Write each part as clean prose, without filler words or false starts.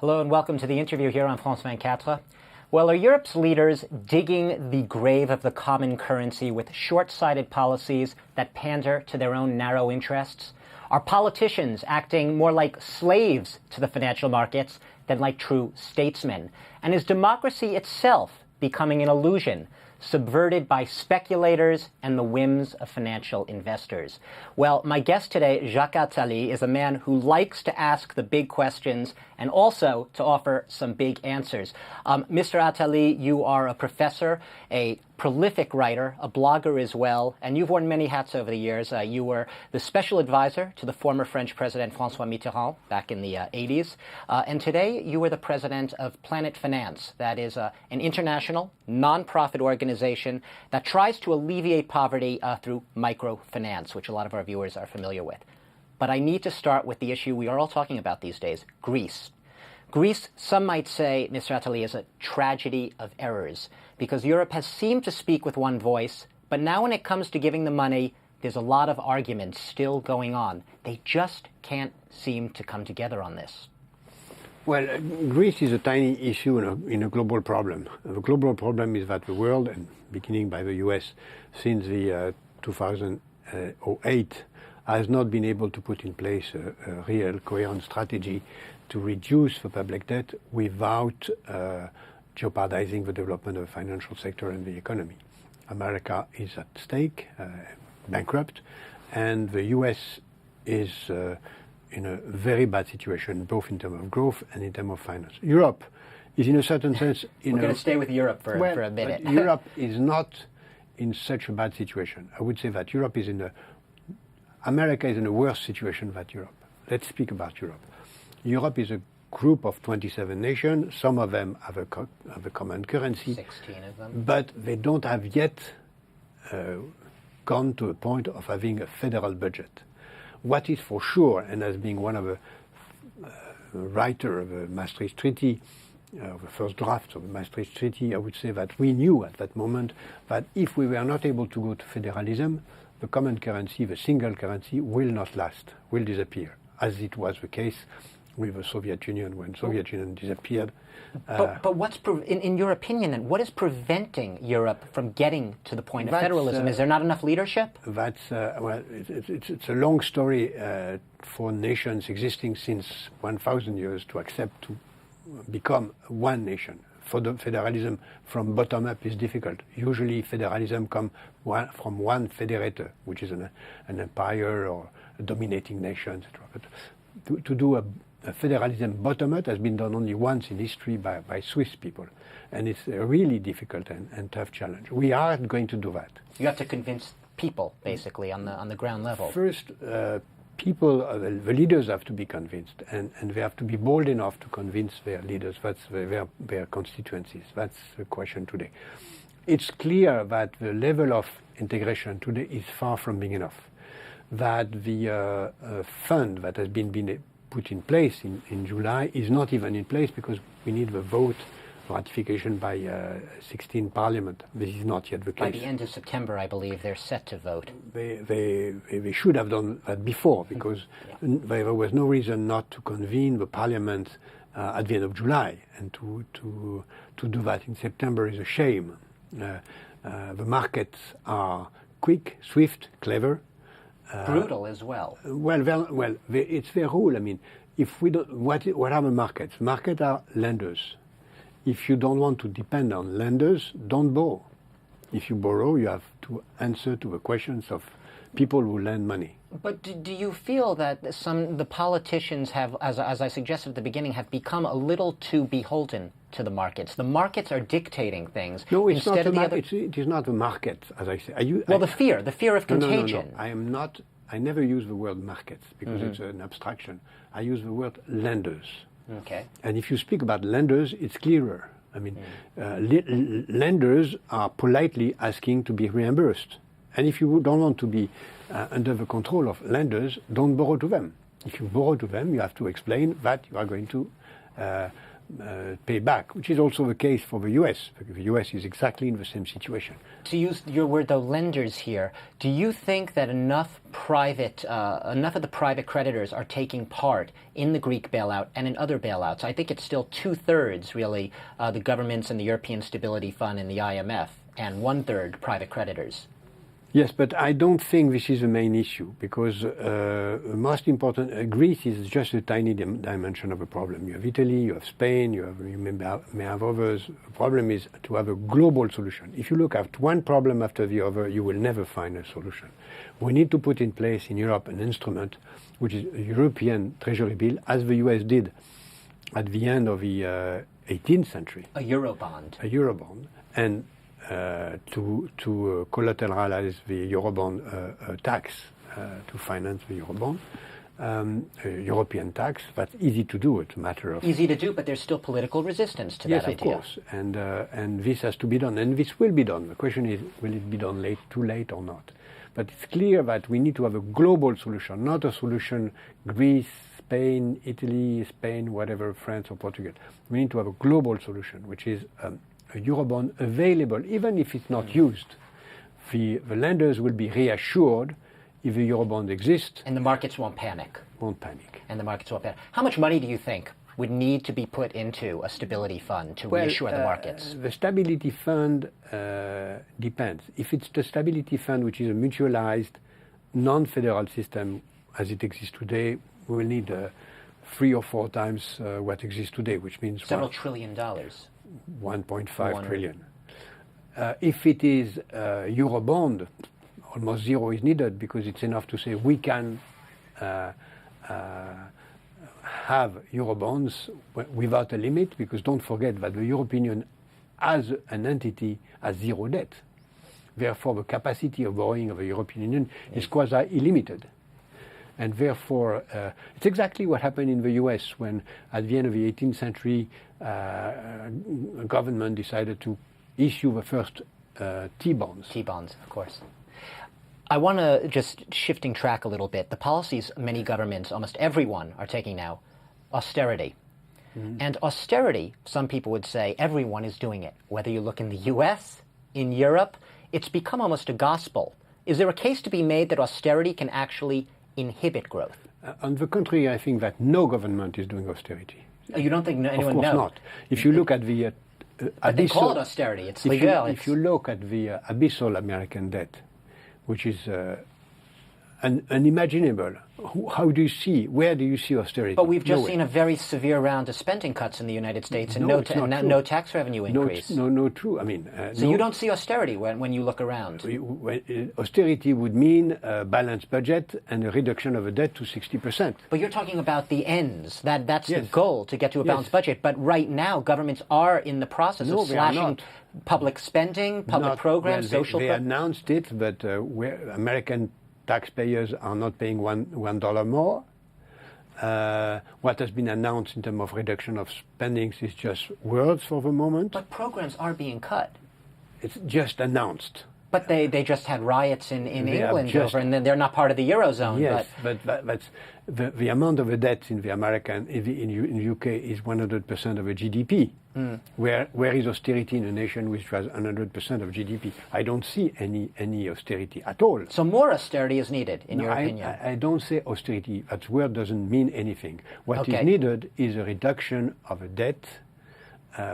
Hello and welcome to the interview here on France 24. Well, are Europe's leaders digging the grave of the common currency with short-sighted policies that pander to their own narrow interests? Are politicians acting more like slaves to the financial markets than like true statesmen? And is democracy itself becoming an illusion, subverted by speculators and the whims of financial investors? Well, my guest today, Jacques Attali, is a man who likes to ask the big questions and also to offer some big answers. Mr. Attali, you are a professor, a prolific writer, a blogger as well, and you've worn many hats over the years. You were the special advisor to the former French President François Mitterrand back in the 80s. And today you are the president of Planet Finance. That is an international, non-profit organization that tries to alleviate poverty through microfinance, which a lot of our viewers are familiar with. But I need to start with the issue we are all talking about these days, Greece. Greece, some might say, Mr. Attali, is a tragedy of errors, because Europe has seemed to speak with one voice, but now when it comes to giving the money, there's a lot of arguments still going on. They just can't seem to come together on this. Well, Greece is a tiny issue in a global problem. The global problem is that the world, and beginning by the US, since the 2008, has not been able to put in place a real coherent strategy to reduce the public debt without jeopardizing the development of the financial sector and the economy. America is at stake, bankrupt, and the US is in a very bad situation, both in terms of growth and in terms of finance. Europe is, in a certain sense... We're going to stay with Europe for a minute. Europe is not in such a bad situation. I would say that America is in a worse situation than Europe. Let's speak about Europe. Europe is a group of 27 nations. Some of them have a common currency. 16 of them. But they don't have yet gone to a point of having a federal budget. What is for sure, and as being one of the writer of the Maastricht Treaty, the first draft of the Maastricht Treaty, I would say that we knew at that moment that if we were not able to go to federalism, the common currency, the single currency, will not last, will disappear, as it was the case with the Soviet Union when Soviet Union disappeared. But what's in your opinion, then, what is preventing Europe from getting to the point of federalism? Is there not enough leadership? That's it's a long story for nations existing since 1,000 years to accept to become one nation. For the federalism from bottom up is difficult. Usually federalism comes from one federator, which is an empire or a dominating nation, etc. But to do a federalism bottom up has been done only once in history by Swiss people. And it's a really difficult and tough challenge. We are going to do that. You have to convince people, basically, on the ground level. First, people, the leaders have to be convinced, and they have to be bold enough to convince their leaders, that's their constituencies. That's the question today. It's clear that the level of integration today is far from being enough, that the fund that has been put in place in July is not even in place because we need the vote ratification by 16 Parliament. This is not yet the case. By the end of September, I believe, they're set to vote. They should have done that before because there was no reason not to convene the Parliament at the end of July, and to do that in September is a shame. The markets are quick, swift, clever. Brutal as well. Well, it's their rule. I mean, if we don't, what are the markets? Markets are lenders. If you don't want to depend on lenders, don't borrow. If you borrow, you have to answer to the questions of people who lend money. But do you feel that the politicians have, as I suggested at the beginning, have become a little too beholden to the markets? The markets are dictating things. No, it's not it is not the market, as I say. The fear of contagion. No. I never use the word markets because it's an abstraction. I use the word lenders. Okay. And if you speak about lenders, it's clearer. I mean, lenders are politely asking to be reimbursed. And if you don't want to be under the control of lenders, don't borrow to them. If you borrow to them, you have to explain that you are going to pay back, which is also the case for the US, because the US is exactly in the same situation. To use your word, though, lenders here, do you think that enough of the private creditors are taking part in the Greek bailout and in other bailouts? I think it's still 2/3, really, the governments and the European Stability Fund and the IMF, and 1/3 private creditors. Yes, but I don't think this is the main issue, because most important, Greece is just a tiny dimension of a problem. You have Italy, you have Spain, you may have others. The problem is to have a global solution. If you look at one problem after the other, you will never find a solution. We need to put in place in Europe an instrument, which is a European treasury bill, as the US did at the end of the 18th century. A Eurobond. A Eurobond. And to collateralize the Eurobond tax, to finance the Eurobond, European tax. That's easy to do. It's a matter of... Easy to do, but there's still political resistance to that idea. Yes, of course. And this has to be done. And this will be done. The question is, will it be done too late or not? But it's clear that we need to have a global solution, not a solution Greece, Spain, Italy, Spain, whatever, France or Portugal. We need to have a global solution, which is a Eurobond available, even if it's not used. The lenders will be reassured if the Eurobond exists. And the markets won't panic. Won't panic. And the markets won't panic. How much money do you think would need to be put into a stability fund to reassure the markets? The stability fund depends. If it's the stability fund, which is a mutualized, non-federal system as it exists today, we will need 3 or 4 times what exists today, which means several trillion dollars. 1.5 trillion. If it is Eurobond, almost zero is needed, because it's enough to say we can have Eurobonds without a limit, because don't forget that the European Union as an entity has zero debt. Therefore, the capacity of borrowing of the European Union is quasi-illimited. And therefore, it's exactly what happened in the US when, at the end of the 18th century, a government decided to issue the first T-bonds. T-bonds, of course. I want to just shifting track a little bit. The policies many governments, almost everyone, are taking now, austerity. Mm-hmm. And austerity, some people would say, everyone is doing it. Whether you look in the US, in Europe, it's become almost a gospel. Is there a case to be made that austerity can actually inhibit growth? On the contrary, I think that no government is doing austerity. You don't think anyone knows? Of course not. If you look at the but they call it austerity. It's legal. If you look at the abyssal American debt, which is unimaginable, where do you see austerity? But we've just seen a very severe round of spending cuts in the United States and no tax revenue increase. No, true. I mean, so you don't see austerity when you look around? Austerity would mean a balanced budget and a reduction of the debt to 60%. But you're talking about the ends. That's yes. The goal, to get to a balanced budget. But right now, governments are in the process of slashing public spending, public programs, social programs. They announced it, but where American taxpayers are not paying $1 more. What has been announced in terms of reduction of spendings is just words for the moment. But programs are being cut. It's just announced. But they just had riots in England over, and then they're not part of the Eurozone. Yes, but that's the amount of the debt in the American, in the UK is 100% of the GDP. Mm. Where is austerity in a nation which has 100% of GDP? I don't see any austerity at all. So more austerity is needed, in your opinion? I don't say austerity. That word doesn't mean anything. What is needed is a reduction of a debt,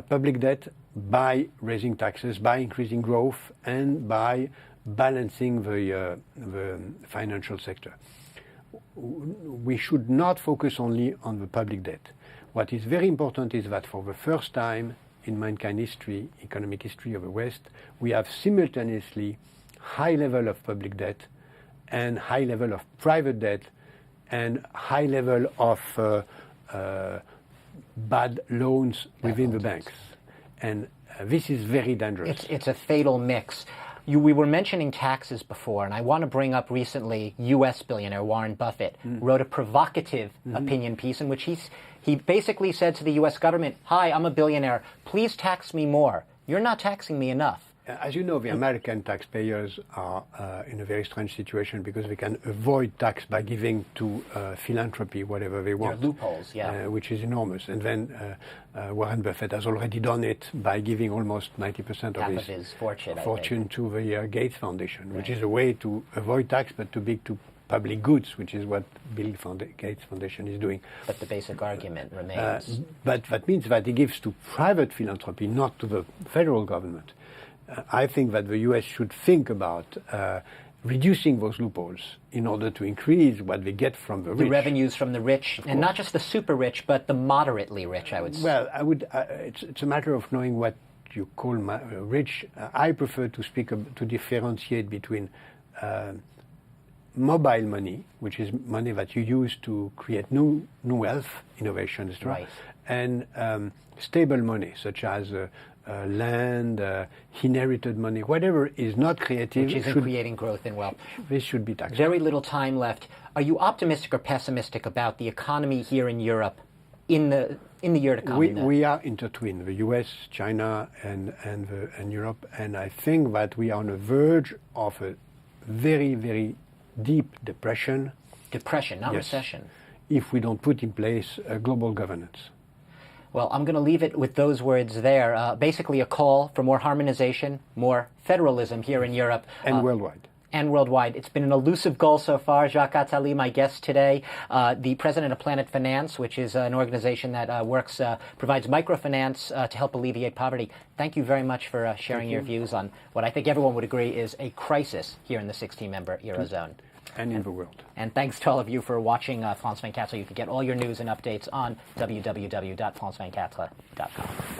public debt, by raising taxes, by increasing growth, and by balancing the financial sector. We should not focus only on the public debt. What is very important is that for the first time in mankind history, economic history of the West, we have simultaneously high level of public debt and high level of private debt and high level of bad loans within the banks. And this is very dangerous. It's a fatal mix. We were mentioning taxes before, and I want to bring up recently U.S. billionaire Warren Buffett wrote a provocative opinion piece in which he basically said to the U.S. government, "Hi, I'm a billionaire. Please tax me more. You're not taxing me enough." As you know, the American taxpayers are in a very strange situation because they can avoid tax by giving to philanthropy whatever they want. There are loopholes, yeah. Which is enormous. And then Warren Buffett has already done it by giving almost 90% of his fortune to the Gates Foundation, which is a way to avoid tax but to big to public goods, which is what Bill Gates Foundation is doing. But the basic argument remains. But that means that he gives to private philanthropy, not to the federal government. I think that the U.S. should think about reducing those loopholes in order to increase what they get from the rich. The revenues from the rich, and not just the super rich, but the moderately rich, I would say. Well, it's a matter of knowing what you call rich. I prefer to to differentiate between mobile money, which is money that you use to create new wealth, innovation, etc., right, and stable money, such as land, inherited money, whatever is not creative. Which isn't creating growth and wealth. This should be taxed. Very little time left. Are you optimistic or pessimistic about the economy here in Europe in the year to come? We are intertwined, the U.S., China, and Europe, and I think that we are on the verge of a very, very deep depression. Depression, not yes, recession. If we don't put in place a global governance. Well, I'm going to leave it with those words there. Basically a call for more harmonization, more federalism here in Europe. And worldwide. And worldwide. It's been an elusive goal so far. Jacques Attali, my guest today, the president of Planet Finance, which is an organization that provides microfinance to help alleviate poverty. Thank you very much for sharing your views on what I think everyone would agree is a crisis here in the 16-member Eurozone. And in the world. And thanks to all of you for watching France 24. You can get all your news and updates on www.france24.com.